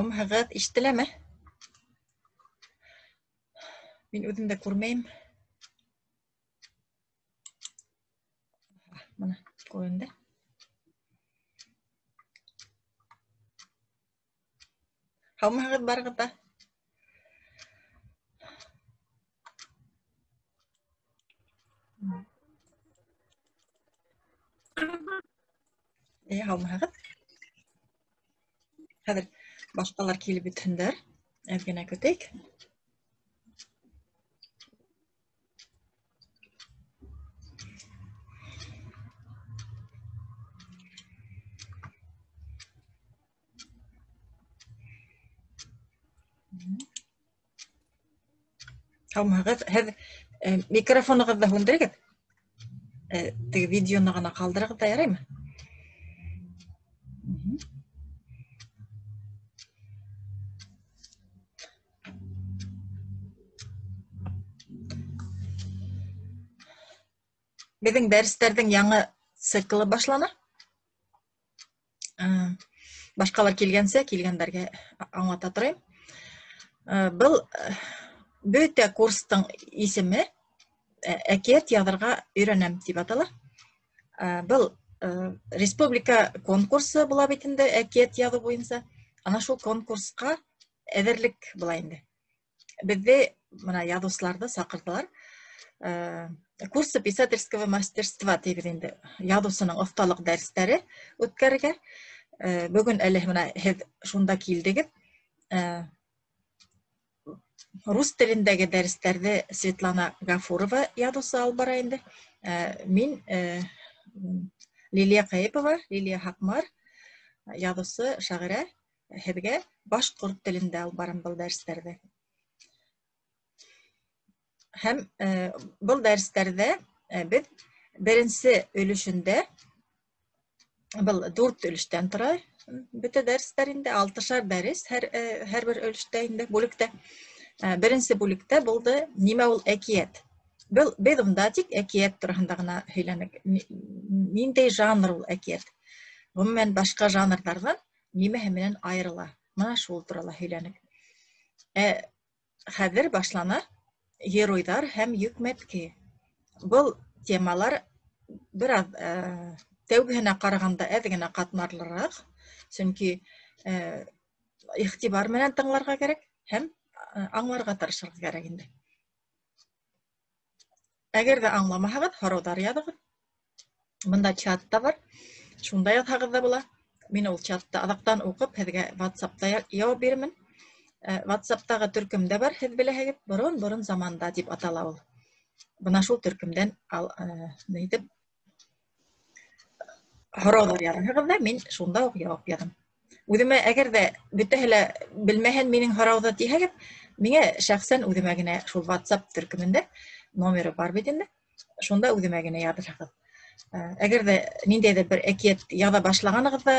Ama hakikat iştileme. Ben özümde kurmayayım. Bana koyunda. Ama hakikat var gıda. Ama hakikat. Hazır başkalar kelip bütündür. Evgene kötek. Ama hakikat. Mikrofonu gıda hundurgit. Videonu gana kaldırıp da yarayım mı? Bizim derslerden yanı sıkılı başlana. Başkalar kelgense, kelgenlerge anlata turayım. Bu böte kurstың isimi әкият язырға үйренем деп атала. Бұл республика конкурсы була бит инде әкият язу буенча. Ана шул конкурска әзерлек була инде. Бездә мына язучыларны сакырдылар. Курсы писательского мастерства дип инде язучының осталык дәресләре үткәргә. Бүген әле мына һез шунда килдегез. Rus tilindagi derslarda Svetlana Gafurova язучы алып бара инде. Мин Лилия Каипова, Лилия Хакмар язучы шагыйрә һезгә башкорт телендә алып барам бу дәресләрдә. Һәм бу дәресләрдә без беренче өлешендә бу 4 өлештән тора. Бөтә дәресләр инде 6-шар дәрес һәр бер өлештә инде бүлектә. Birinci бүлектә булды нимә ул әкият. Без унда тик әкият турында гына һөйләнек. Ниндәй жанр ул әкият? Гомумән башка жанрлардан нимәһе менән айрыла? Менә шул турында һөйләнек. Хәзер башлана геройдар һәм йөкмәтке. Бу темалар бераз тәүгеһенә караганда әз генә катмарлырак. Чөнки игътибар менән тыңларга кирәк һәм аңларга тырышырга кирәк инде. Әгәр дә аңламаһагыз, һораудар языгыз. Монда чат та бар. Шунда язһагыз да була. Мин ул чатта аҙаҡтан уҡып һеҙгә WhatsApp-та яуап бирәмен. WhatsApp-тагы төркөмдә бар, һеҙ беләһегеҙ, борон заманда дип атала ул. Бына шул төркөмдән нитеп һораудар яҙһагыҙ да, мин шунда уҡ яуап яҙам. Үҙемә әгәр дә бөтәһе лә белмәһен минең һорауҙы тиһәгеҙ, миңә шәхсән үҙемә генә шул WhatsApp төркөмендә номеры бар бит инде. Шунда үҙемә генә яҙырһығыҙ. Әгәр дә ниндәйҙер бер әкиәт яҙа башлағанығыҙҙа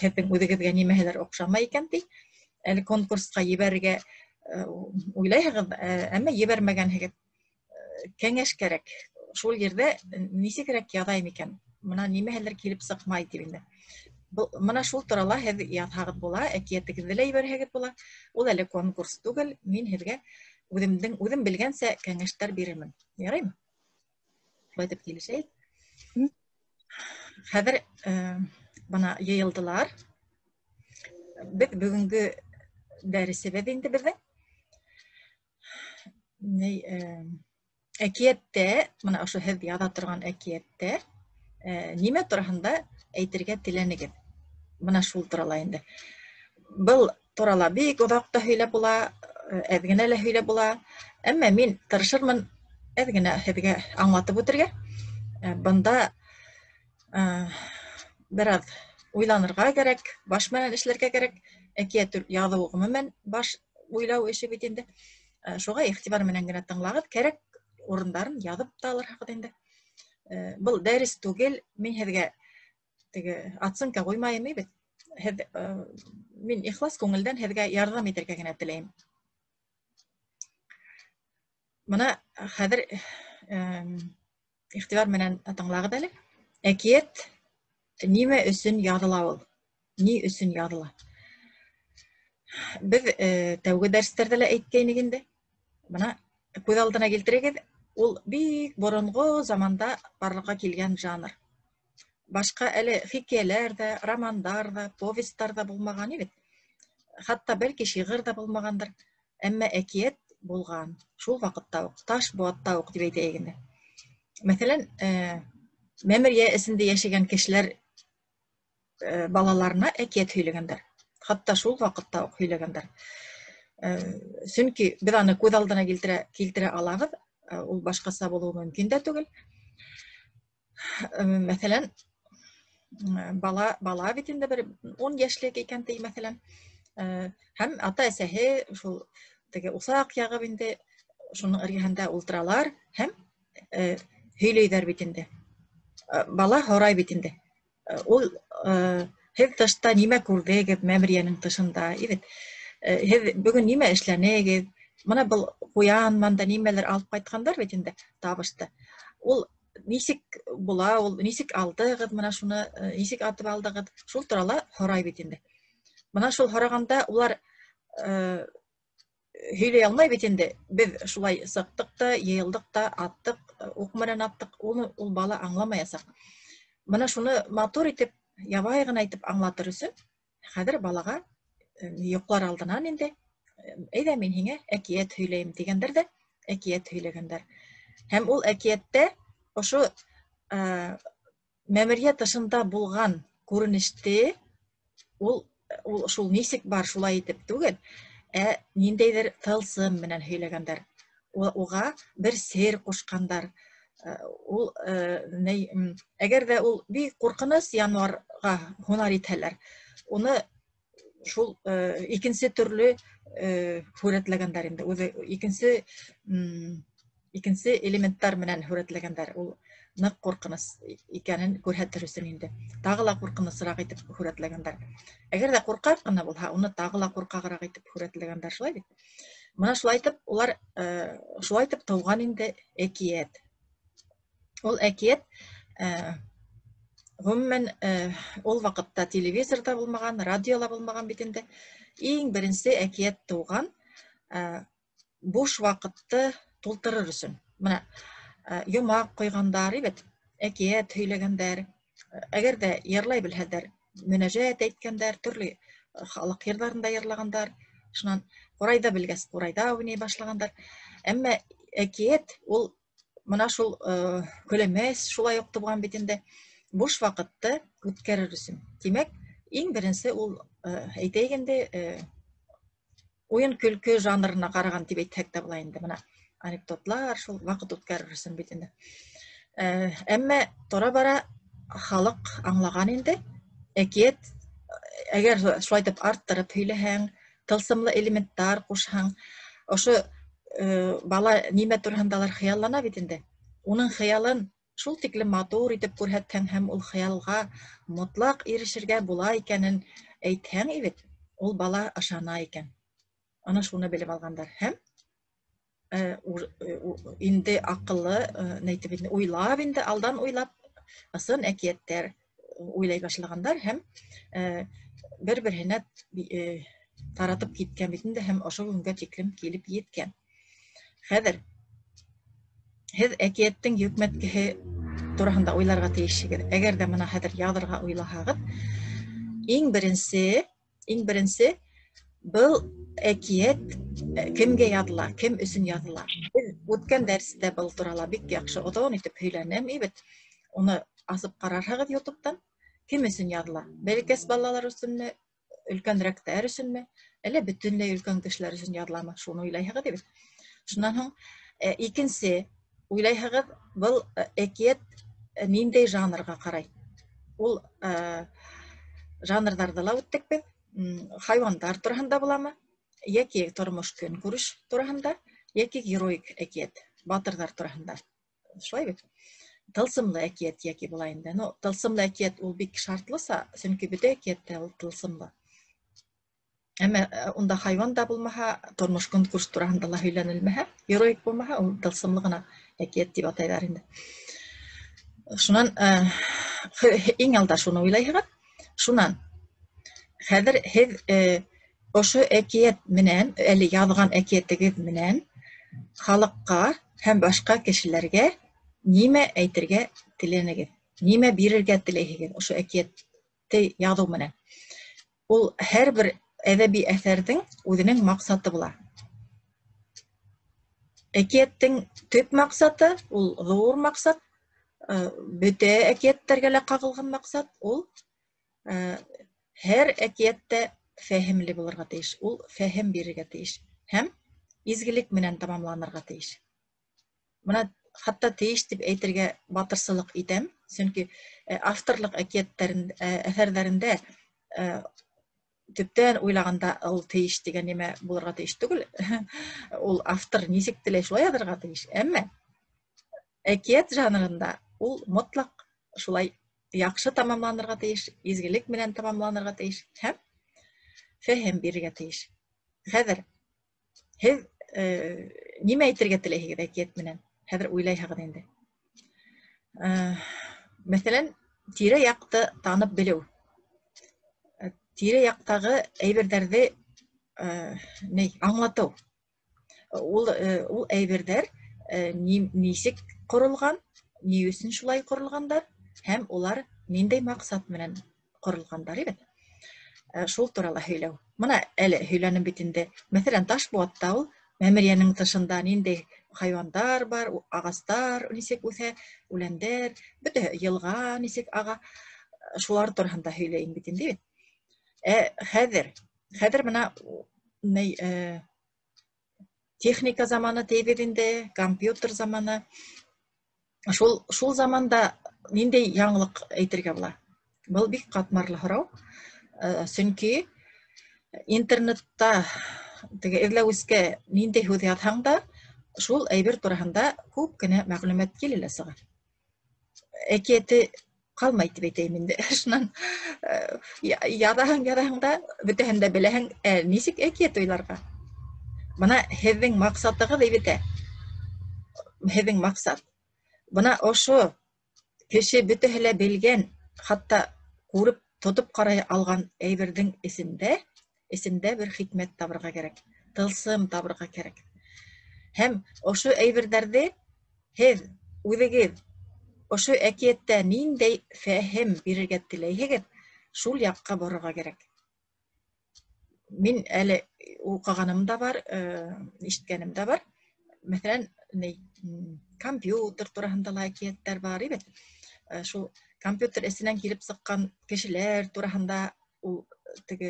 һеҙҙең үҙегеҙгә нимәһелер оҡшамай икән ти, әле конкурсҡа ебәрергә уйлайһығыҙ, әммә ебәрмәгәнһегеҙ. Кәңәш кәрәк. Шул ерҙә нисегерәк яҙайым икән? Мына нимәһелер килеп сыҡмай тип инде. Мына шул турала һеҙ яҙһағыҙ була, әкиәтегеҙҙе лә ебәрһәгеҙ була. Ул әле конкурс түгел, мин һеҙгә үҙем белгәнсә кәңәштәр бирермен. Яраймы? Шулай итеп килешәйек. Хәҙер бына йыйылдылар. Беҙ бөгөнгө дәресебеҙ инде беҙҙең. Әкиәттә, мына ошо һеҙ яҙа торған әкиәттә нимә тураһында әйтергә теләнегеҙ? Бына шул турала инде. Был турала бик оҙаҡ та һөйләп була, әҙ генә лә һөйләп була. Әммә мин тырышырмын әҙ генә һеҙгә аңлатып үтергә. Бында бераз уйланырға кәрәк, баш менән эшләргә кәрәк. Әкиәт яҙыу ғөмүмән баш уйлау эше бит инде. Шуға иғтибар менән генә тыңлағыҙ, кәрәк урындарын яҙып та алырһығыҙ инде. Был дәрес түгел, мин һеҙгә оценка ҡуймайым бит. Мин ихлас күңелдән һеҙгә ярҙам итергә генә теләйем. Бына хәҙер иғтибар менән тыңлағыҙ әле. Әкиәт нимә өсөн яҙыла ул? Ни өсөн яҙыла? Biz тәүге дәрестәрдә лә әйткәйнек инде. Бына күз алдына килтерегез, ул бик боронго заманда барлыкка килгән жанр. Башка әле хикәяләр дә, романдар да, повестьтар да булмаган бит. Хатта бәлки шигырь дә булмагандыр. Әмма әкият булган. Шул вакытта ук, Ташбуатта ук дип әйтәйек инде. Мәсәлән, мәмерья эсендә яшәгән кешеләр балаларына әкият һөйләгәндәр. Хатта шул вакытта ук һөйләгәндәр. Сөнки без аны күз алдына килтерә алабыз, ул башкаса булуы мөмкин дә түгел. Мәсәлән, бала бит инде бер 10 яшьлек икән ди, мәсәлән, һәм ата-әсәһе шул теге усак ягып инде шуның ыргыһында ултыралар һәм һөйләйҙәр бит инде. Бала һорай бит инде. Ул һеҙ тышта нимә күрҙегеҙ мәмерйәнең тышында, ибет. Һеҙ бөгөн нимә эшләнегеҙ? Мына был ҡуян-манда нимәлер алып ҡайтҡандар бит инде табышты. Ул нисек була, ул нисек алдығыҙ, мына шуны нисек атып алдығыҙ? Шул турала һорай бит инде. Мына шул һорағанда улар һөйләй алмай бит инде. Беҙ шулай сыҡтыҡ та, йыйылдыҡ та, аттыҡ, уҡ менән аттыҡ. Ул бала аңламаясаҡ. Мына шуны матур итеп, ябай ғына итеп аңлатыр өсөн, хәҙер балаға йоҡлар алдынан инде, әйҙә мин һиңә әкиәт һөйләйем дигәндәр дә, әкиәт һөйләгәндәр. Һәм ул әкиәттә ошо мәмерйә тышында булған күренеште ул шул нисек бар шулай итеп түгел, ниндәйҙер тылсым менән һөйләгәндәр. Уға бер сер ҡушҡандар. Ул әгәр ҙә ул бик ҡурҡыныс януарға һунар итһәләр, уны шул икенсе төрлө һүрәтләгәндәр инде. Үҙе икенсе элементтар менән һүрәтләгәндәр. Ул ныҡ ҡурҡыныс икәнен күрһәтер өсөн инде. Тағы ла ҡурҡынысыраҡ итеп һүрәтләгәндәр. Әгәр ҙә ҡурҡаҡ ҡына булһа, уны тағы ла ҡурҡағыраҡ итеп һүрәтләгәндәр, шулай бит. Мына шулай итеп, улар шулай итеп тыуған инде әкиәт. Ул әкиәт ғөмүмән ул ваҡытта телевизорда булмаған, радиола булмаған бит инде. Иң беренсе әкиәт тыуған буш ваҡытты тултырыр өсөн. Мына йомаҡ ҡойғандар, бит, әкиәт һөйләгәндәр. Әгәр дә йырлай белһәләр, мөнәжәт әйткәндәр, төрлө халыҡ йырҙарында йырлағандар. Шунан ҡурайҙа белгәс, ҡурайҙа уйнай башлағандар. Әммә әкиәт ул мына шул көләмәс шулай уҡ тыуған бит инде. Буш ваҡытты үткәрер өсөн. Тимәк, иң беренсе ул әйтәйек инде уйын көлкө жанрына ҡараған тип әйтһәк тә була инде. Мына анекдотлар шул ваҡыт үткәрер өсөн бит инде. Әммә тора-бара халыҡ аңлаған инде. Әкиәт, әгәр шулай итеп арттырып һөйләһәң, тылсымлы элементтар ҡушһаң, ошо бала нимә тураһындалыр хыяллана бит инде. Уның хыялын шул тиклем матур итеп күрһәтһәң һәм ул хыялға мотлаҡ ирешергә була икәнен әйтһәң, ибет, ул бала ышана икән. Ана шуны белеп алғандар. Һәм инде аҡыллы, уйлап инде, алдан уйлап, ысын әкиәттәр уйлай башлағандар һәм бер-береһенә таратып киткән бит инде һәм ошо көнгә тиклем килеп еткән. Хәҙер һеҙ әкиәттең йөкмәткеһе тураһында уйларға тейешһегеҙ. Әгәр ҙә мына хәҙер яҙырға уйлаһағыҙ, иң беренсе был әкиәт кемгә яҙыла, кем өсөн яҙыла. Беҙ үткән дәрестә был турала бик яҡшы оҙон итеп һөйләнем, ибет. Уны асып ҡарарһығыҙ YouTube-тан. Кем өсөн яҙыла? Бәләкәс балалар өсөнмө, өлкәнерәктәр өсөнмө, әллә бөтөнләй өлкән кешеләр өсөн яҙыламы? Шуны уйлайһығыҙ, ибет. Шунан һуң икенсе уйлайһығыҙ, был әкиәт ниндәй жанрға ҡарай? Ул жанрҙарҙы ла үттек беҙ. Хайуандар тураһында буламы? Йәки тормош көнкүреш тураһында, йәки героик әкиәт, батырҙар тураһында. Шулай бит. Тылсымлы әкиәт йәки була инде. Тылсымлы әкиәт ул бик шартлыса, сөнки бөтә әкиәттә ул тылсымлы. Әммә унда хайван да булмаһа, тормош көнкүреш тураһында ла һөйләнелмәһә, героик булмаһа, ул тылсымлы ғына әкиәт дип атайҙар инде. Шунан иң алда шуны уйлайһығыҙ. Шунан хәҙер һеҙ ошо әкият менән, әле яҙған әкиәтегеҙ менән халыҡҡа һәм башҡа кешеләргә нимә әйтергә теләнегеҙ? Нимә бирергә теләйһегеҙ ошо әкиәтте яҙыу менән? Ул һәр бер әҙәби әҫәрҙең үҙенең маҡсаты була. Әкиәттең төп маҡсаты, ул ҙур маҡсат, бөтә әкиәттәргә лә ҡағылған маҡсат, ул һәр әкиәттә фәһемле булырға тейеш. Ул фәһем бирергә тейеш. Һәм изгелек менән тамамланырға тейеш. Бына хатта тейеш дип әйтергә батырсылыҡ итәм. Сөнки авторлыҡ әҫәрҙәрендә төптән уйлағанда ул тейеш дигән нимә булырға тейеш түгел. Ул автор нисек теләй шулай яҙырға тейеш. Әммә әкиәт жанрында ул мотлаҡ шулай яҡшы тамамланырға тейеш, изгелек менән тамамланырға тейеш һәм фәһем бирергә тейеш. Хәҙер һеҙ нимә әйтергә теләйһегеҙ әкиәт менән? Хәҙер уйлайһығыҙ инде. Мәҫәлән, тирә-яҡты танып белеү. Тирә-яҡтағы әйберҙәрҙе аңлатыу. Ул әйберҙәр нисек ҡоролған, ни өсөн шулай ҡоролғандар һәм улар ниндәй маҡсат менән ҡоролғандар. Шул турала һөйләү. Бына әле һөйләнем бит инде. Мәҫәлән, Ташбуатта ул мәмерйәнең тышында ниндәй хайуандар бар, ағастар нисек үҫә, үләндәр, бөтәһе йылға нисек аға, шулар тураһында һөйләйем бит инде. Хәҙер бына техника заманы тейбеҙ инде, компьютер заманы. Шул заманда ниндәй яңылыҡ әйтергә була? Был бик ҡатмарлы һорау. Сөнки интернетта эҙләүескә ниндәй һүҙ яҙһаң да, шул әйбер тураһында күп кенә мәғлүмәт килә лә сыға. Әкиәте ҡалмай тип әйтәйем инде. Шунан яҙаһың да, бөтәһен дә беләһең, нисек әкиәт уйларға? Бына һеҙҙең маҡсатығыҙ әйбетә. Һеҙҙең маҡсат. Бына ошо кеше бөтәһе лә белгән, хатта күреп, тотоп ҡарай алған әйберҙең эсендә бер хикмәт табырға кәрәк. Тылсым табырға кәрәк. Һәм ошо әйберҙәрҙе һеҙ үҙегеҙ ошо әкиәттә ниндәй фәһем бирергә теләйһегеҙ, шул яҡҡа борорға кәрәк. Мин әле уҡығаным да бар, ишеткәнем дә бар. Мәҫәлән, компьютер тураһында ла әкиәттәр бар. Шул компьютер эсенән килеп сыҡҡан кешеләр тураһында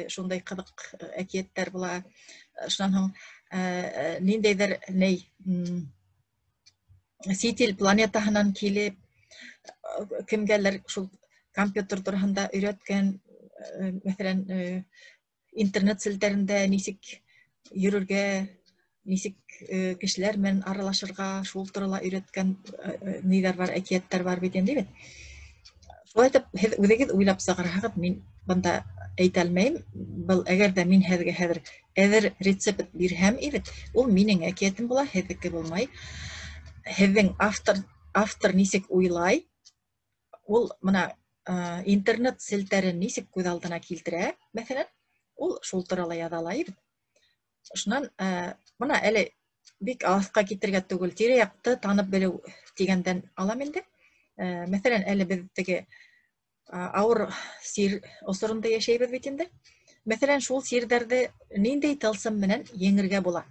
шундай ҡыҙыҡ әкиәттәр була. Шунан һуң ниндәйҙер сит ил планетаһынан килеп, кемгәлер шул компьютер тураһында өйрәткән, мәҫәлән, интернет селтәрендә нисек йөрөргә, нисек кешеләр менән аралашырға, шул турала өйрәткән ниҙәр бар, әкиәттәр бар бит инде. Шулай итеп, һеҙ үҙегеҙ уйлап сығарһағыҙ. Мин бында әйтә алмайым. Был әгәр ҙә мин һеҙгә хәҙер әҙер рецепт бирһәм, ул минең әкиәтем була, һеҙҙеке булмай. Һеҙҙең автор нисек уйлай, ул мына интернет селтәрен нисек күҙ алдына килтерә, мәҫәлән, ул шул турала яҙа. Шунан бына әле бик аҫҡа китергә түгел, тирә-яҡты танып белеү тигәндән алам инде. Мәҫәлән, әле беҙ теге ауыр сир осоронда йәшәйбеҙ бит инде. Мәҫәлән, шул сирҙәрҙе ниндәй тылсым менән еңергә була?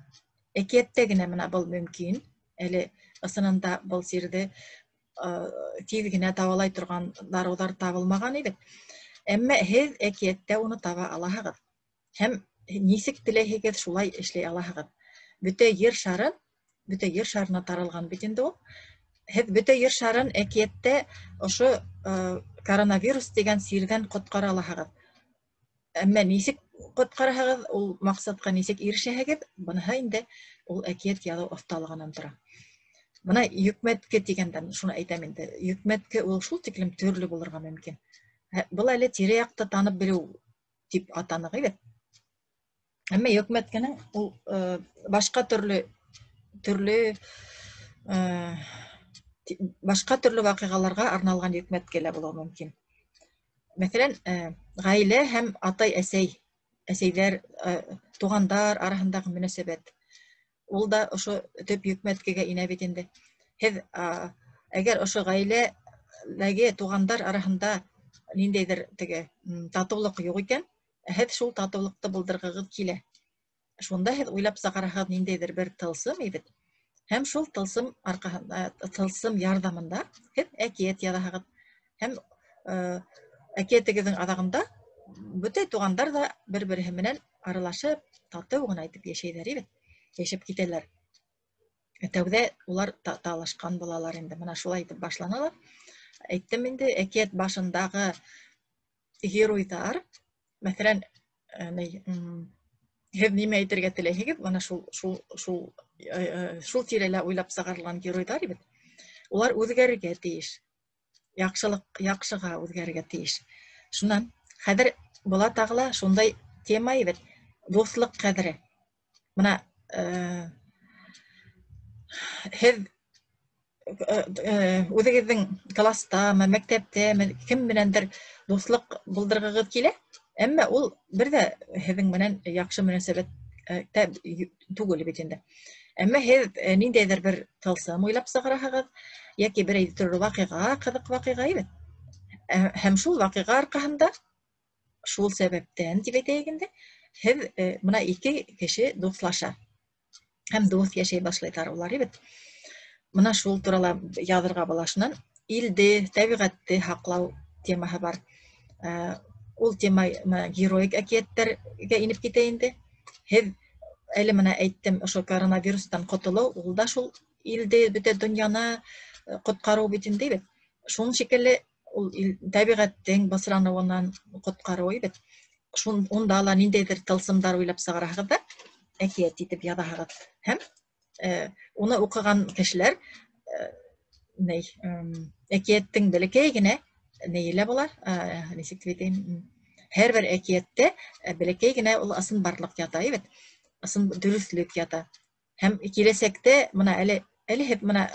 Әкиәттә генә бына был мөмкин. Әле ысынында был сирҙе тиҙ генә дауалай торған дарыуҙар табылмаған иде. Әммә һеҙ әкиәттә уны таба алаһығыҙ. Һәм нисек теләйһегеҙ, шулай эшләй алаһығыҙ. Бөтә ер шарына таралған бит инде ул. Һеҙ бөтә ер шарын әкиәттә ошо коронавирус дигән сирҙән ҡотҡара алаһығыҙ. Әммә нисек ҡотҡараһығыҙ, ул маҡсатҡа нисек ирешәһегеҙ, быныһы инде ул әкиәт яҙыу оҫталығынан тора. Бына йөкмәтке тигәндән шуны әйтәм инде. Йөкмәтке ул шул тиклем төрлө булырға мөмкин. Был әле тирә-яҡты танып белеү тип атаныҡ иде. Әммә йөкмәткенең ул башҡа төрлө ваҡиғаларға арналған йөкмәтке лә булыуы мөмкин. Мәҫәлән, ғаилә һәм атай-әсәй әсәйҙәр, туғандар араһындағы мөнәсәбәт. Ул да ошо төп йөкмәткегә инә бит инде. Һеҙ әгәр ошо ғаиләләге туғандар араһында ниндәйҙер теге татыулыҡ юҡ икән, һеҙ шул татыулыҡты булдырғығыҙ килә. Шунда һеҙ уйлап сығараһығыҙ ниндәйҙер бер тылсым ибет. Һәм шул тылсым тылсым ярҙамында һеҙ әкиәт яҙаһығыҙ. Һәм әкиәтегеҙҙең аҙағында бөтә туғандар да бер-береһе менән аралашып, татыу ғына итеп йәшәйҙәр ибет. Йәшәп китәләр. Тәүҙә улар талашҡан булалар инде. Бына шулай итеп башланалар. Әйттем инде, әкиәт башындағы геройҙар, мәҫәлән, һеҙ нимә әйтергә теләйһегеҙ, бына шул тирәлә уйлап сығарылған геройҙар ибет. Улар үҙгәрергә тейеш. Яҡшыға үҙгәрергә тейеш. Шунан, хәҙер була тағы шундай тема ибет. Дуҫлыҡ ҡәҙере. Бына һеҙ үҙегеҙҙең класстамы, мәктәптәме, кем менәндер дуҫлыҡ булдырғығыҙ килә, әммә ул бер ҙә һеҙҙең менән яҡшы мөнәсәбәттә түгел бит инде. Әммә һеҙ ниндәйҙер бер тылсым уйлап сығараһығыҙ, йәки берәй төрлө ваҡиға, ҡыҙыҡ ваҡиға ибет. Һәм шул ваҡиға арҡаһында, шул сәбәптән тип әйтәйек инде, һеҙ бына ике кеше дуҫлаша. Һәм дуҫ йәшәй башлайҙар улар ибет. Бына шул турала яҙырға була. Шунан илде, тәбиғәтте һаҡлау темаһы бар. Ул тема героик әкиәттәргә инеп китә инде. Һеҙ әле менә әйттем, ошо коронавирустан ҡотолоу, ул да шул илде, бөтә донъяны ҡотҡарыу бит инде бит. Шул шикелле ул тәбиғәттең бысраныуынан ҡотҡарыу ибет. Унда ла ниндәйҙер тылсымдар уйлап сығараһығыҙ да, әкиәт итеп яҙаһығыҙ. Һәм уны уҡыған кешеләр әкиәттең бәләкәй генә нейелә була, нисек тип әйтәйем, һәр бер әкиәттә бәләкәй генә ул ысынбарлыҡ ята ибет, ысын дөрөҫлөк ята. Һәм киләсәктә бына әле һеҙ бына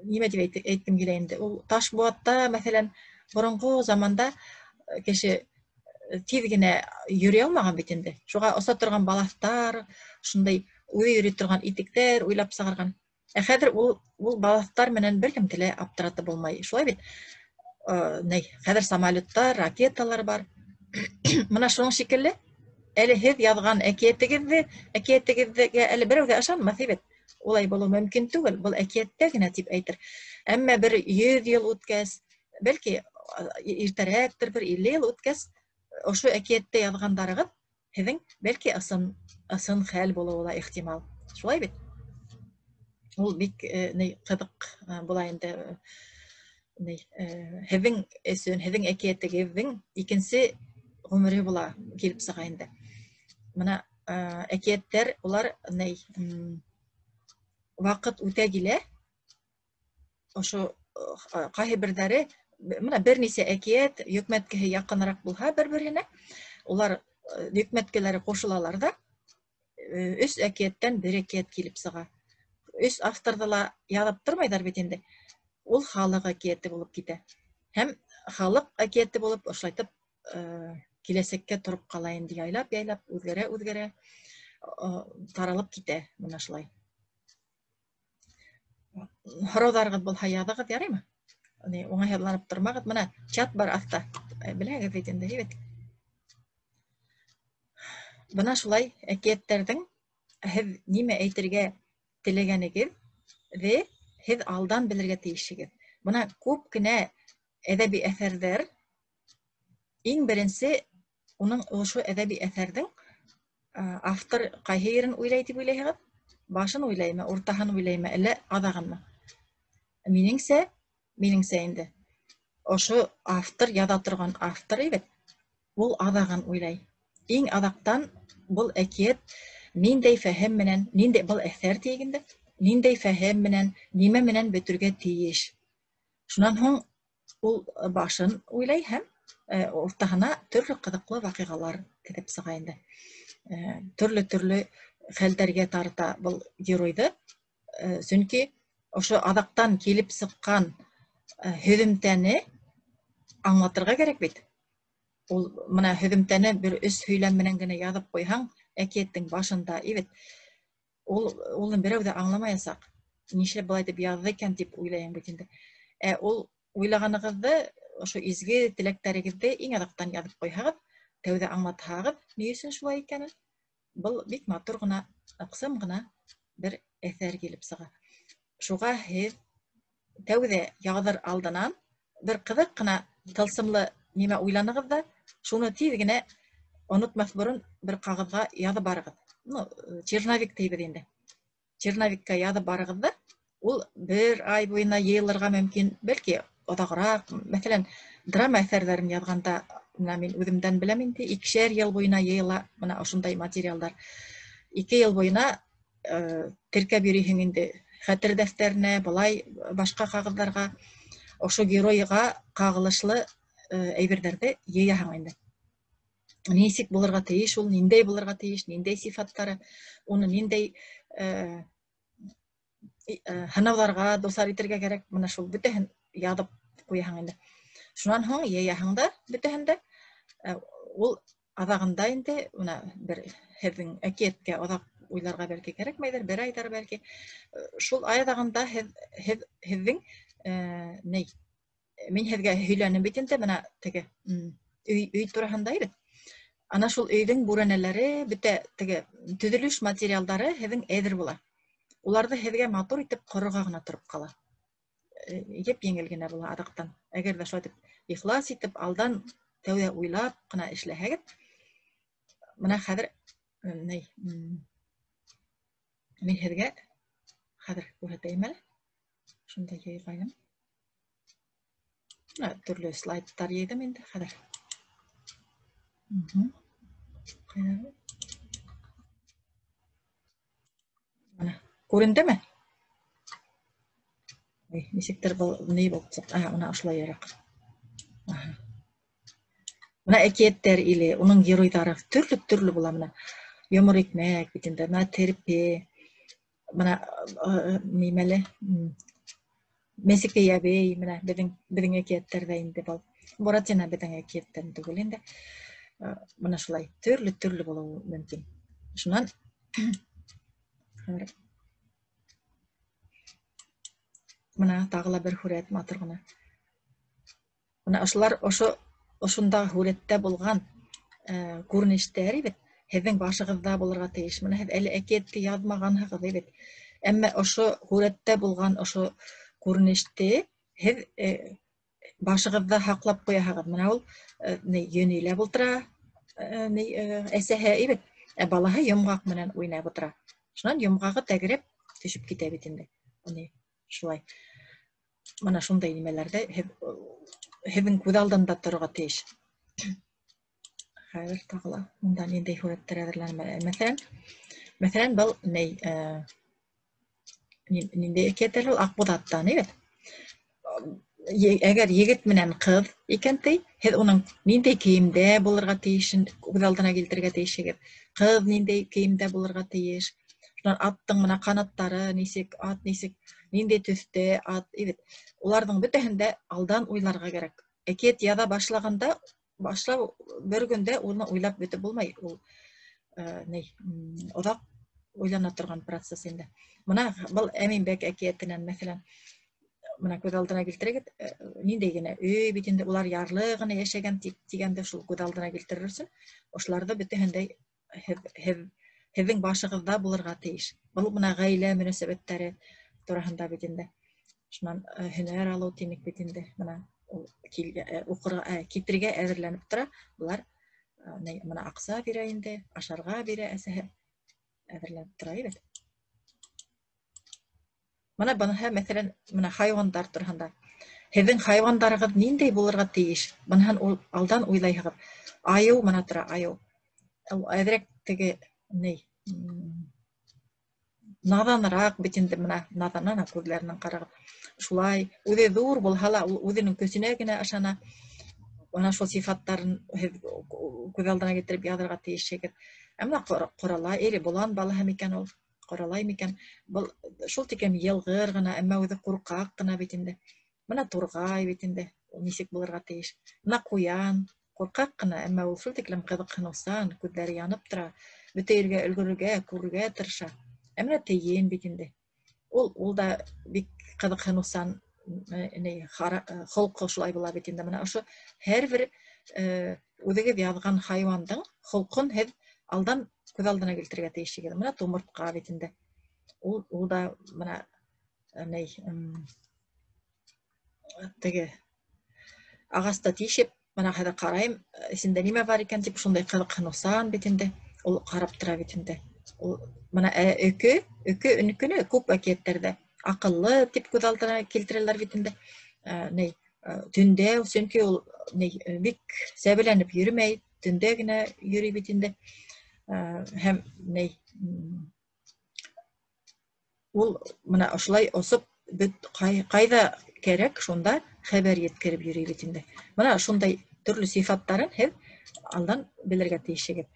нимә тип әйткем килә инде, ул Ташбуатта, мәҫәлән, боронғо заманда кеше тиҙ генә йөрөй алмаған бит инде. Шуға оса торған балаҫтар, шундай үҙе йөрөй торған итектәр уйлап сығарған. Ә хәҙер ул балаҫтар менән бер кемде лә аптыратып булмай. Шулай бит. Хәҙер самолеттар, ракеталар бар. Бына шуның шикелле, әле һеҙ яҙған әкиәтегеҙгә әле берәү ҙә ышанмаҫ ибет. Улай булыу мөмкин түгел, был әкиәттә генә тип әйтер. Әммә бер 100 йыл үткәс, бәлки иртәрәктер, бер 50 йыл үткәс, ошо әкиәттә яҙғандарығыҙ һеҙҙең бәлки ысын хәл булыуы ла ихтимал. Шулай бит. Ул бик ҡыҙыҡ була инде. Һеҙҙең өсөн, һеҙҙең әкиәтегеҙҙең икенсе ғүмере була килеп сыға инде. Бына әкиәттәр, улар ваҡыт үтә килә, ошо ҡайһы берҙәре, бына бер нисә әкиәт, йөкмәткеһе яҡыныраҡ булһа бер-береһенә, улар йөкмәткеләре ҡушылалар да, 3 әкиәттән бер әкиәт килеп сыға. 3 авторҙы ла яҙып тормайҙар бит инде. Ул халыҡ әкиәте булып китә. Һәм халыҡ әкиәте булып ошлайтып киләсәккә тороп ҡала инде, яйлап, үҙгәрә, таралып китә. Бына шулай. Һорауҙарығыҙ булһа яҙығыҙ, яраймы? Уңайһыҙланып тормағыҙ. Бына чат бар аҫта. Беләгеҙ бит инде, һибет. Бына шулай әкиәттәрҙең һеҙ нимә әйтергә теләгәнегеҙ һеҙ алдан белергә тейешһегеҙ. Бына күп кенә әҙәби әҫәрҙәр, иң беренсе уның ошо әҙәби әҫәрҙең автор ҡайһы ерен уйлай тип уйлайһығыҙ? Башын уйлаймы, уртаһын уйлаймы, әллә аҙағынмы? Минеңсә инде, ошо автор, яҙа торған автор ибет, ул аҙағын уйлай. Иң аҙаҡтан был әкиәт ниндәй фәһем менән, был әҫәр тейгенде, ниндәй фәһем менән, нимә менән бөтөргә тейеш. Шунан һуң ул башын уйлай һәм уртаһына төрлө ҡыҙыҡлы ваҡиғалар кеҙеп сыға инде. Төрлө хәлдәргә тарта был геройҙы, сөнки ошо аҙаҡтан килеп сыҡҡан һөҙөмтәне аңлатырға кәрәк бит. ул мына һөҙөмтәне бер 3 һөйләм менән генә яҙып ҡуйһаң, әкиәттең башында, ибет, ул берәү ҙә аңламаясаҡ. Нишләп былай дип яҙҙы икән дип уйлайың бит инде. Ул уйлағанығыҙҙы, ошо изге теләктәрегеҙҙе иң аҙаҡтан яҙып ҡуйһағыҙ, тәүҙә аңлатһағыҙ, ни өсөн шулай икәнен, был бик матур ғына, ыҡсым ғына бер әҫәр килеп сыға. Шуға һеҙ тәүҙә яҙыр алдынан бер ҡыҙыҡ ҡына тылсымлы нимә уйланығыҙ ҙа, шуны тиҙ генә онотмаҫ борон бер ҡағыҙға яҙып барығыҙ. Черновик тейбеҙ инде. Черновикка яҙып барығыҙ ҙа, ул бер ай буйына йыйылырға мөмкин, бәлки оҙағыраҡ. Мәҫәлән, драма әҫәрҙәрен яҙғанда, мин үҙемдән беләм инде, 2 йыл буйына йыйыла мына ошондай материалдар. 2 йыл буйына теркәп йөрөйһөң инде хәтер дәфтәренә, былай башҡа ҡағыҙҙарға, ошо геройға ҡағылышлы әйберҙәрҙе йыяһың инде. Нисек булырға тейеш, ул ниндәй булырға тейеш, ниндәй сифаттары, уны ниндәй һынауҙарға дусар итергә кәрәк, мына шул бөтәһен яҙып ҡуяһың инде. Шунан һуң йыяһың да бөтәһен дә, ул аҙағында инде, мына бер һеҙҙең әкиәткә аҙаҡ уйларға бәлки кәрәкмәйҙер, 1 айҙар бәлки. Шул ай аҙағында һеҙҙең, мин һеҙгә һөйләнем бит инде, мына теге өй тураһында ибет. Ана шул өйҙөң бүрәнәләре, бөтә теге төҙөлөш материалдары һеҙҙең әҙер була. Уларҙы һеҙгә матур итеп ҡороға ғына тороп ҡала. Еп-еңел генә була аҙаҡтан. Әгәр ҙә шулай ихлас итеп, алдан тәүҙә уйлап ҡына эшләһәгеҙ, мына хәҙер мин һеҙгә хәҙер күрһәтәйем әле. Шунда йыйғайным. Төрлө слайдтар йыйҙым инде хәҙер. Күрендеме? Нисектер был ни булып сыҡты? Уна ошолайыраҡ. Мына әкиәттәр иле, уның геройҙары төрлө була. Мына Йомор икмәк бит инде, мына Терпе, мына нимәле, Мәсекәй әбей, мына беҙҙең әкиәттәрҙә инде был. Буратино беҙҙең әкиәттән түгел инде. Мына шулай төрлө булыуы мөмкин. Шунан мына тағы ла бер һүрәт матур ғына. Мына ошолар ошонда һүрәттә булған күренештәр ибет, һеҙҙең башығыҙҙа булырға тейеш. Мына һеҙ әле әкиәтте яҙмағанһығыҙ ибет. Әммә ошо һүрәттә булған ошо күренеште һеҙ башығыҙҙа һаҡлап ҡуяһығыҙ. Мына ул йөнөйләп ултыра, әсәһе ибет, балаһы йомғаҡ менән уйнап ултыра. Шунан йомғағы тәгәрәп төшөп китә бит инде. Шулай. Мына шундай нимәләрҙә һеҙҙең күҙ алдында торорға тейеш. Хәҙер тағы ла унда ниндәй һүрәттәр әҙерләнмә. Мәҫәлән, был ниндәй әкиәттәр ул? Аҡбуҙаттан, ибет. Әгәр егет менән ҡыҙ икән ти, һеҙ уның ниндәй кейемдә булырға тейешен күҙ алдына килтерергә тейешегеҙ. Ҡыҙ ниндәй кейемдә булырға тейеш. Шунан аттың мына ҡанаттары нисек, ат нисек, ниндәй төҫтә ат, ибет. Уларҙың бөтәһендә алдан уйларға кәрәк. Әкиәт яҙа башлағанда, башлау бер көндә уны уйлап бөтөп булмай. Ул оҙаҡ уйлана торған процесс инде. Мына был Әминбәк әкиәтенән, мәҫәлән, мына күҙ алдына килтерегеҙ, ниндәй генә өй бит инде, улар ярлы ғына йәшәгән тигәнде шул күҙ алдына килтерер өсөн, ошоларҙы бөтәһендә һеҙҙең башығыҙҙа булырға тейеш. Был мына ғаилә мөнәсәбәттәре тураһында бит инде. Шунан һөнәр алыу тинек бит инде. Мына китергә әҙерләнеп тора. Булар мына аҡса бирә инде, ашарға бирә әсәһе. Әҙерләнеп тора ибет. Мына быныһы, мәҫәлән, мына хайуандар тураһында. Һеҙҙең хайуандарығыҙ ниндәй булырға тейеш? Быныһын алдан уйлайһығыҙ. Айыу мына тора, айыу. Әҙерәк теге наҙаныраҡ бит инде, мына наҙанан күҙләренән ҡарағыҙ. Шулай, үҙе ҙур булһа ла, ул үҙенең көсөнә генә ышана. Мына шул сифаттарын һеҙ күҙ алдына килтереп яҙырға тейешегеҙ. Әммә ҡоралай, или болан балаһы микән ул, ҡоралай микән, был шул тиклем йылғыр ғына, әммә үҙе ҡурҡаҡ ҡына бит инде. Мына турғай бит инде, нисек булырға тейеш. Мына ҡуян, Коркак кына, әмма ул шул тиклем кызыксынусан, күҙҙәре янып тора, бөтә ергә өлгөрөргә, күрергә тырыша. Әммә тейен бит инде. Ул да бик кызыксынусан, холҡо шулай була бит инде. Менә ошо һәр бер үҙегеҙ яҙған хайуандың холҡон һеҙ алдан күҙ алдына килтерергә тейешһегеҙ. Менә тумыртҡа бит инде. Ул да менә теге ағаста тишеп, менә хәҙер ҡарайым, эсендә нимә бар икән тип, шундай ҡыҙыҡһыныусан бит инде. Ул ҡарап тора бит инде. Ул менә өнкөнө күп әкиәттәрҙә аҡыллы тип күҙ алдына килтерәләр бит инде. Төндә, сөнки ул бик сәбәләнеп йөрөмәй, төндә генә йөрөй бит инде. Һәм ул менә ошолай осоп, ҡайҙа кәрәк, шунда хәбәр еткереп йөрөй бит инде. Менә шундай төрлө сифаттарын һеҙ алдан белергә тейешһегеҙ.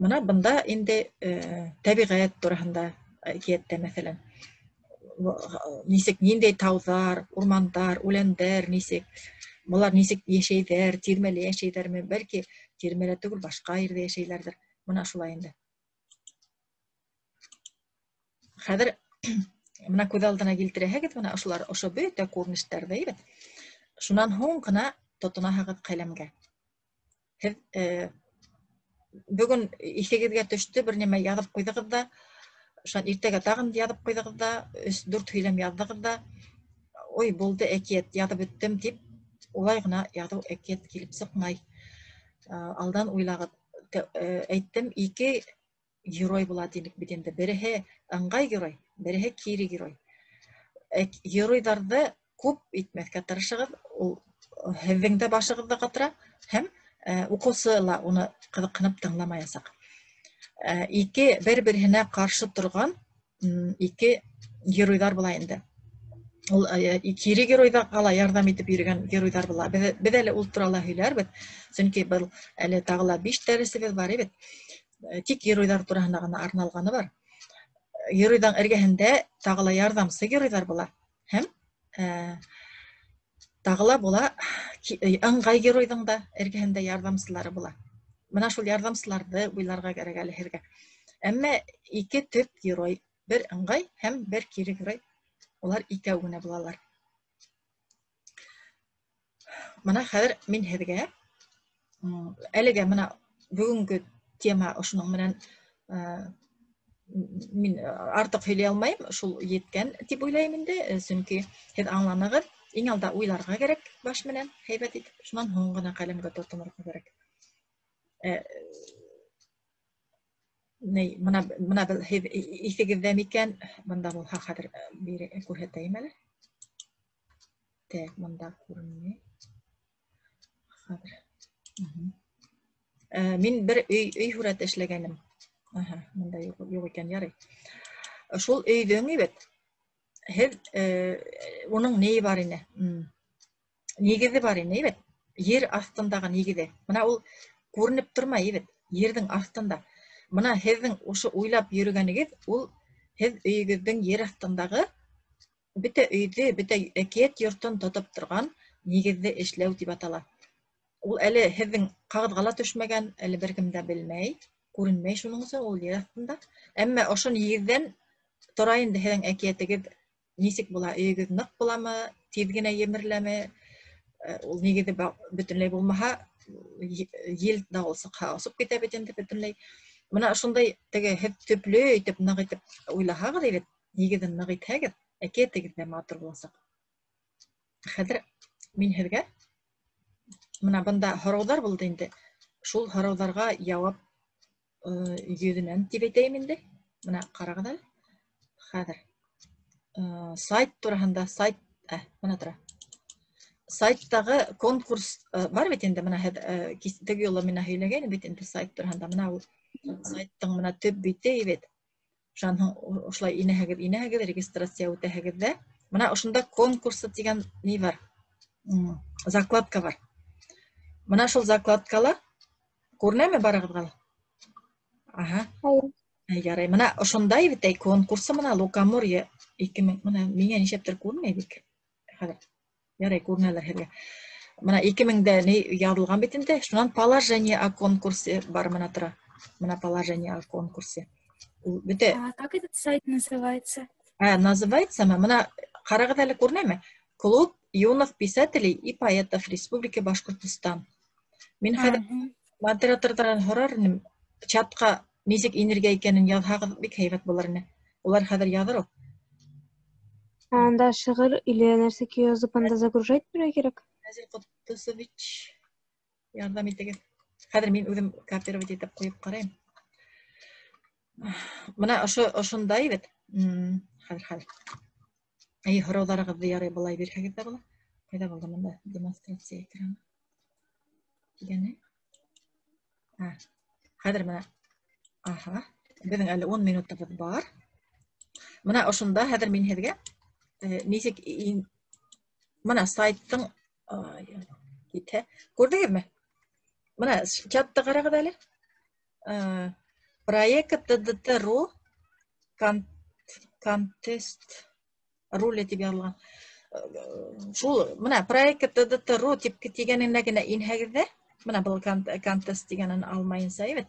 Менә бында инде тәбиғәт тураһында әкиәттә, мәҫәлән, нисек, ниндәй тауҙар, урмандар, үләндәр, нисек, былар нисек йәшәйҙәр, тирмәле йәшәйҙәрме, бәлки тирмәлә түгел, башҡа ерҙә йәшәйҙәрҙер. Менә шулай инде. Хәҙер менә күҙ алдына килтерәһегеҙ, менә ошо бөтә күренештәрҙе, шунан һуң ғына тотонаһығыҙ ҡәләмгә. Һеҙ бөгөн иҫегеҙгә төштө, бер нәмә яҙып ҡуйҙығыҙ да, иртәгә тағын яҙып ҡуйҙығыҙ да, 3-4 һөйләм яҙҙығыҙ да, ой, булды, әкиәт яҙып бөттөм тип, улай ғына яҙыу әкиәт килеп сыҡмай. Алдан уйлағыҙ. Әйттем, 2 герой була тинек бит инде. Береһе ыңғай герой, береһе кире герой. Геройҙарҙы күп итмәҫкә тырышығыҙ, ул һеҙҙең дә башығыҙҙы ҡатыра, һәм уҡыусы ла уны ҡыҙыҡһынып тыңламаясаҡ. 2 бер-береһенә ҡаршы торған 2 геройҙар була инде. Ул кире геройҙарға ла ярҙам итеп йөрөгән геройҙар була. Беҙ әле ул турала һөйләрбеҙ, сөнки был әле тағы ла 5 дәресебеҙ бар, бит. Тик геройҙар тураһында ғына арналғаны бар. Геройҙың эргәһендә тағы ла ярҙамсы геройҙар була. Һәм тағы ла була ыңғай геройҙың да эргәһендә ярҙамсылары була. Менә шул ярҙамсыларҙы уйларға кәрәк әле һеҙгә. Әммә 2 төп герой, бер ыңғай һәм бер кире герой, улар 2 генә булалар. Менә хәҙер мин һеҙгә әлегә менә бөгөнгө тема ошоноң менән мин артыҡ һөйләй алмайым, шул еткән тип уйлайым инде, сөнки һеҙ аңланығыҙ, иң алда уйларға кәрәк баш менән, һәйбәт итеп, шунан һуң ғына ҡәләмгә тотонорға кәрәк. Мына һеҙ иҫегеҙҙә микән, бында булһа хәҙер күрһәтәйем әле. Бында күренмәй. Мин бер өй һүрәте эшләгәнем. Бында юҡ икән, ярай. Шул өйҙөң, һеҙ уның нейе бар ине? Нигеҙе бар ине, ер аҫтындағы нигеҙе. Менә ул күренеп тормай, ерҙең аҫтында. Менә һеҙҙең ошо уйлап йөрөгәнегеҙ, ул һеҙ өйөгөҙҙөң ер аҫтындағы бөтә өйҙө, бөтә әкиәт йортон тотоп торған нигеҙҙе эшләү тип атала. Ул әле һеҙҙең ҡағыҙға ла төшмәгән, әле бер кем дә белмәй, күренмәй шуның өсөн, ул ер аҫтында. Әммә ошо нигеҙҙән тора инде һеҙҙең әкиәтегеҙ нисек була, өйөгөҙ ныҡ буламы, тиҙ генә емерләме, ул нигеҙе бөтөнләй булмаһа, ел дауыл сыҡһа, осоп китә бит инде бөтөнләй. Менә шундай һеҙ төплө итеп, ныҡ итеп уйлаһағыҙ, нигеҙен ныҡ итһәгеҙ, әкиәтегеҙ ҙә матур буласаҡ. Хәҙер мин һеҙгә менә бында һорауҙар булды инде. Шул һорауҙарға яуап йөҙөнән тип әйтәйем инде. Менә ҡарағыҙ әле. Хәҙер сайт тураһында, менә тора. Сайттағы конкурс бар бит инде. Менә теге юлы миңә һөйләгәйне бит инде сайт тураһында. Менә ул сайттың менә төп бите, бит. Шунан ошолай инәһегеҙ, регистрация үтәһегеҙ дә. Менә ошонда конкурсы тигән ни бар? Закладка бар. Менә шул закладкала күренәме барығыҙға? Ярай. Менә ошондай бит конкурсы, менә Лукоморье 2000, менә миңә нишәптер күренмәй бит. Ярай, күренәлер һеҙгә. Мына 2000-дә не яҙылған бит инде. Шунан положение о конкурсе бар мына тора. Мына положение о конкурсе. Ул бите А как этот сайт называется? называется, мына ҡарағыҙ әле күренәме? Клуб юных писателей и поэтов Республики Башкортостан. Мин хәҙер модераторҙардан һорар инем, чатҡа нисек инергә икәнен яҙһағыҙ, бик һәйбәт булыр ине. Улар хәҙер яҙыр ул. Анда шиғыр или нәрсәке язып анда загружать итергә кирәк. Назил Ҡотдосович, ярҙам итегеҙ. Хәҙер мин үҙем копировать итеп ҡуйып ҡарайым. Мына ошондай бит. Хәҙер. Һорауҙарығыҙҙы ярай былай бирһәгеҙ ҙә була. Ҡайҙа булды мында демонстрация экраны? Тигәне. Хәҙер мына. Беҙҙең әле 10 минутыбыҙ бар. Мына ошонда хәҙер мин һеҙгә нисек мына сайттың китһә, күрҙегеҙме? Мына чатты ҡарағыҙ әле. Проект ТДТ.ру контест руле тип яҙылған. Шул, мына проект ТДТ.ру тип тигәненә генә инһәгеҙ ҙә, мына был контест тигәнен алмайынса, ебет.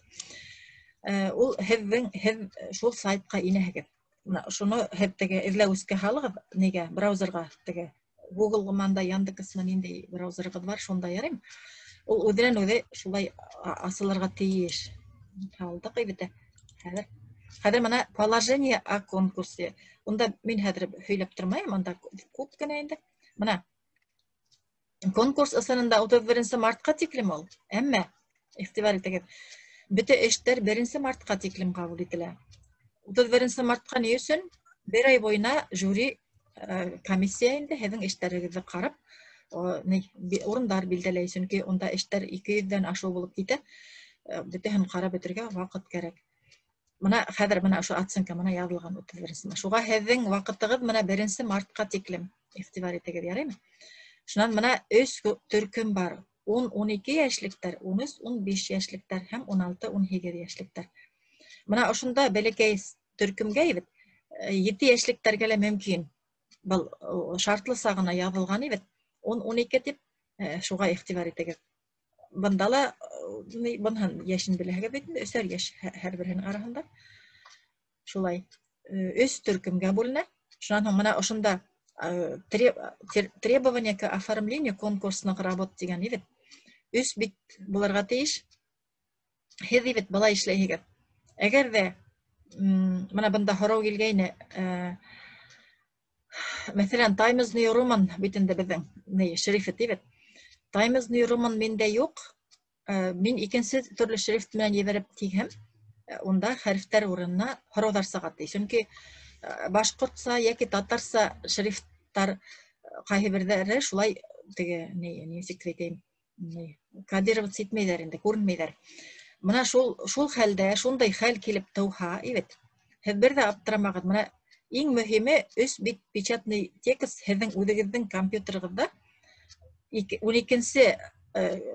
Ул һеҙ шул сайтҡа инәһегеҙ. Шуны һеҙ теге эҙләүескә һалығыҙ, нигә, браузерға, теге Google-манда, Яндекс-ман ниндәй браузерығыҙ бар, шунда ярайым. Ул үҙенән үҙе шулай асылырға тейеш. Һалдыҡ ибете. Хәҙер мына положение о конкурсе. Унда мин хәҙер һөйләп тормайым, анда күп кенә инде. Мына конкурс ысынында 31 мартҡа тиклем ул. Әммә, иғтибар итегеҙ, бөтә эштәр 1 мартҡа тиклем ҡабул ителә. 31 мартҡа ни өсөн? Бер ай буйына жюри комиссия инде һеҙҙең эштәрегеҙҙе ҡарап, урындар билдәләй, сөнки унда эштәр 200-дән ашыу булып китә. Бөтәһен ҡарап бөтөргә ваҡыт кәрәк. Мына хәҙер мына ошо оценка мына яҙылған 31-сі. Шуға һеҙҙең ваҡытығыҙ мына 1 мартҡа тиклем. Иғтибар итегеҙ, яраймы? Шунан мына 3 төркөм бар. 10-12 йәшлектәр, 13-15 йәшлектәр һәм 16-18 йәшлектәр. Мына ошонда бәләкәй төркөмгә ебет 7 йәшлектәргә лә мөмкин. Был шартлы сағына яҙылған ебет. 10-12 тип шуға иғтибар итегеҙ. Бында ла бынһын йәшен беләһегеҙ бит, 3 йәш һәр береһенең араһында. Шулай 3 төркөмгә бүленә. Шунан һуң мына ошонда требования к оформлению конкурсных работ дигән ебет. 3 бит булырға тейеш. Һеҙ ебет былай эшләйһегеҙ. Әгәр ҙә мына бында һорау килгәйне, мәҫәлән, Times New Roman битендә беҙҙең шрифт ебет. Times New Roman миндә юҡ. Мин икенсе төрлө шрифт менән ебәреп тиһәм, унда хәрефтәр урынына һорауҙар сыға ти. Сөнки башҡортса йәки татарса шрифттар ҡайһы берҙәре шулай теге нисек әйтәйем, кодироваться итмәйҙәр инде, күренмәйҙәр. Мына шул хәлдә, шундай хәл килеп тыуһа, ибет. Һеҙ бер ҙә аптырамағыҙ. Мына иң мөһиме 3 бит печатный текст һеҙҙең үҙегеҙҙең компьютерығыҙҙа 12-нсе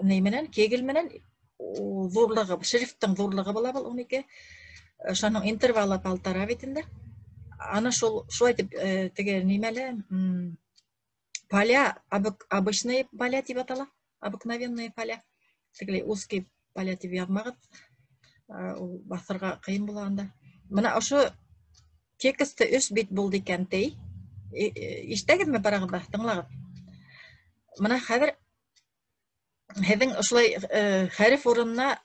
менән, кегел менән ҙурлығы, шрифттың ҙурлығы була был 12. Шуның интервалы 1,5 бит инде. Аны шулай тип теге нимәле поля, обычные поля тип атала, обыкновенные поля. Теге узкий поля тип яҙмағыҙ. Баҫырға ҡыйын була анда. Мына ошо тексты 3 бит булды икән ти. Ишетәгеҙме барағыҙҙа? Тыңлағыҙ. Мына хәҙер һеҙҙең ошолай хәреф урынына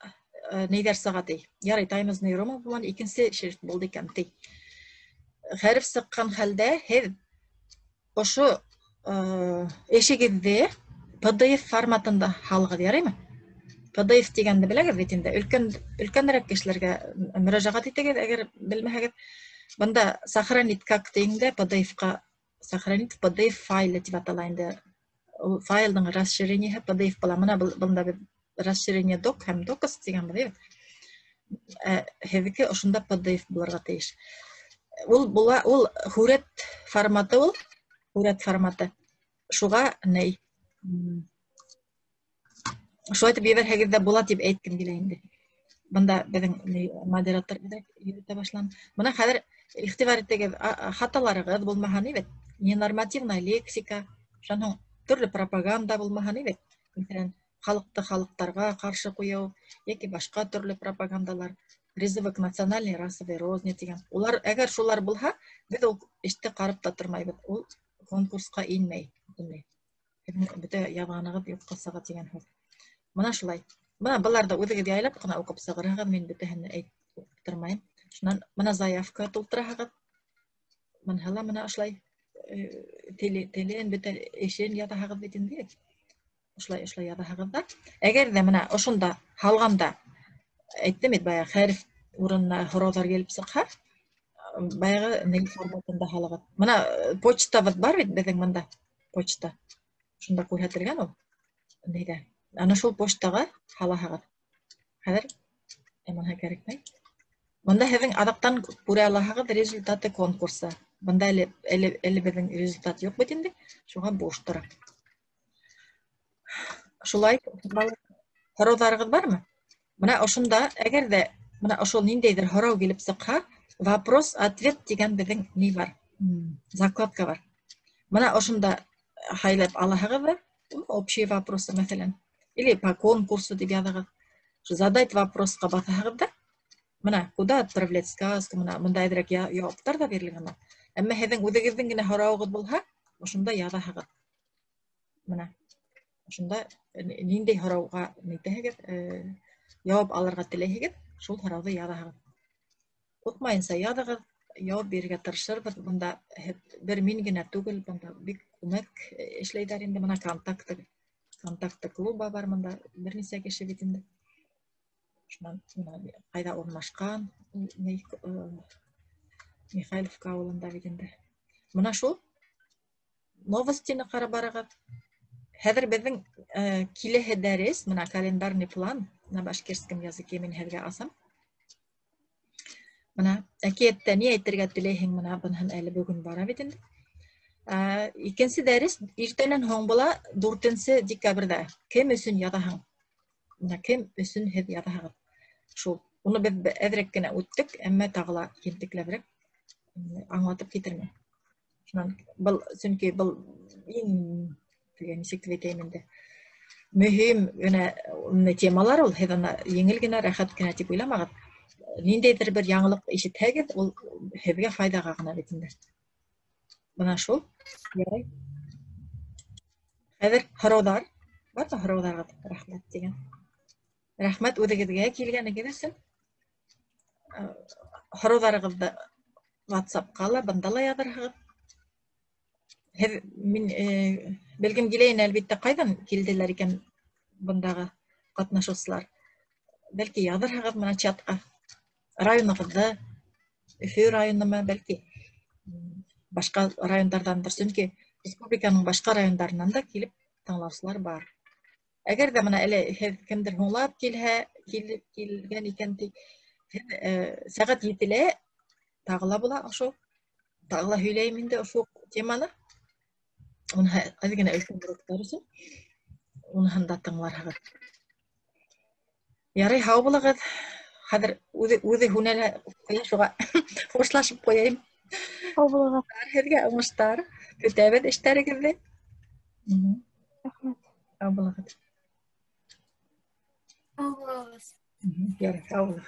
нейҙәр сыға ти. Ярай, Times New Roman булған икенсе шрифт булды икән ти. Хәреф сыҡҡан хәлдә һеҙ ошо эшегеҙҙе PDF форматында һалығыҙ, яраймы? PDF тигәнде беләгеҙ бит инде. Өлкәнерәк кешеләргә мөрәжәғәт итегеҙ, әгәр белмәһәгеҙ. Бында сохранить как тигәндә PDF-ка сохранить PDF файлы тип атала инде. Файлдың расширениеһе PDF була. Мына бында расширение doc һәм docx тигән булды. Һеҙҙеке ошонда PDF булырға тейеш. Ул һүрәт форматы, һүрәт форматы. Шуға ней шулай итеп ебәрһәгеҙ ҙә була тип әйткем килә инде. Бында беҙҙең модератор йөрөтә башланы. Мына хәҙер иғтибар итегеҙ, хаталарығыҙ булмаһа, небет, ненормативная лексика, шуның төрлө пропаганда булмаһа, небет, Мәсәлән, халыкты халыктарга каршы куяу яки башка төрле пропагандалар, призывы к национальной расовой розни дигән. Улар, әгәр шулар булһа, без ул эште карап та тормайбыз. Ул конкурска инмәй. Бөтә язганыгыз юкка сыга дигән һүз. Менә шулай. Менә буларда үҙегеҙ яйлап кына укып сығырһығыҙ, мин бөтәһен әйтеп тормайым. Шунан менә заявка тултыраһығыҙ. Менә менә ошолай телен бөтә эшен яҙаһығыҙ бит инде. Ошолай яҙаһығыҙ да. Әгәр ҙә менә ошонда һалғанда әйттем бит бая хәреф урынына һорауҙар килеп сыҡһа, баяғы ней форматында һалығыҙ. Менә почтабыҙ бар бит беҙҙең мында. Почта. Шунда күрһәтелгән ул. Нейҙә. Ана шул почтаға һалаһығыҙ. Хәҙер эмаһы кәрәкмәй. Бында һеҙҙең аҙаҡтан күрә алаһығыҙ результаты конкурса. Бында әле беҙҙең результат юҡ бит инде. Шуға буш тора. Шулай һорауҙарығыҙ бармы? Менә ошонда, әгәр ҙә менә ошол ниндәйҙер һорау килеп сыҡһа, вопрос-ответ дигән беҙҙең ни бар? Закладка бар. Менә ошонда һайлап алаһығыҙ ҙа, общие вопросы, мәҫәлән, или по конкурсу дип яҙығыҙ. Задать вопросҡа баҫаһығыҙ да, менә куда отправлять сказку, менә бында әҙерәк яуаптар да бирелгән. Әммә һеҙҙең үҙегеҙҙең генә һорауығыҙ булһа, ошонда яҙаһығыҙ. Менә ошонда ниндәй һорауға нитәһегеҙ, яуап алырға теләйһегеҙ, шул һорауҙы яҙаһығыҙ. Ҡурҡмайынса яҙығыҙ, яуап бирергә тырышырбыҙ. Бында бер мин генә түгел, бында бик күмәк эшләйҙәр инде. Менә контакты клуба бар бында, бер нисә кеше бит инде. Шунан ҡайҙа урынлашҡан, Михайловка ауылында бит инде. Менә шул новостины ҡарап барығыҙ. Хәҙер беҙҙең киләһе дәрес, менә календарный план на башкирском языке мин һеҙгә асам. Менә әкиәттә ни әйтергә теләйһең, менә быныһын әле бөгөн бара бит инде. Икенсе дәрес иртәнән һуң була 4 декабрҙә. Кем өсөн яҙаһың? Менә кем өсөн һеҙ яҙаһығыҙ? Шул. Уны беҙ әҙерәк кенә үттек, әммә тағы ла ентекләберәк аңлатып китермен. Шунан сөнки был иң нисек дип әйтәйем инде, мөһим генә темалар ул. Һеҙ аны еңел генә, рәхәт кенә тип уйламағыҙ. Ниндәйҙер бер яңылыҡ ишетһәгеҙ, ул һеҙгә файҙаға ғына бит инде. Бына шул. Ярай. Хәҙер һорауҙар. Бармы һорауҙарығыҙ? Рәхмәт дигән. Рәхмәт үҙегеҙгә килгәнегеҙ өсөн. Һорауҙарығыҙҙы WhatsApp-ҡа ла, бында ла яҙырһығыҙ. Мин белгем килә ине, әлбиттә, ҡайҙан килделәр икән бындағы ҡатнашыусылар. Бәлки яҙырһығыҙ менә чатҡа. Районығыҙҙы, Өфө районымы, бәлки башҡа райондарҙандыр, сөнки республиканың башҡа райондарынан да килеп тыңлаусылар бар. Әгәр ҙә менә әле һеҙ кемдер һуңлап килгән икән, сәғәт 7-лә тағы ла була ошо. Тағы ла һөйләйем инде ошо теманы. Уныһы әҙ генә өлкән урыҡтар өсөн. Уныһын да тыңларһығыҙ. Ярай, һау булығыҙ. Хәҙер үҙе һүнәлә шуға хушлашып ҡуяйым. Һау булығыҙ. Һеҙгә уңыштар. Көтәбеҙ эштәрегеҙҙе. Рәхмәт. Һау булығыҙ. Һау булығыҙ. Ярай, һау булығыҙ.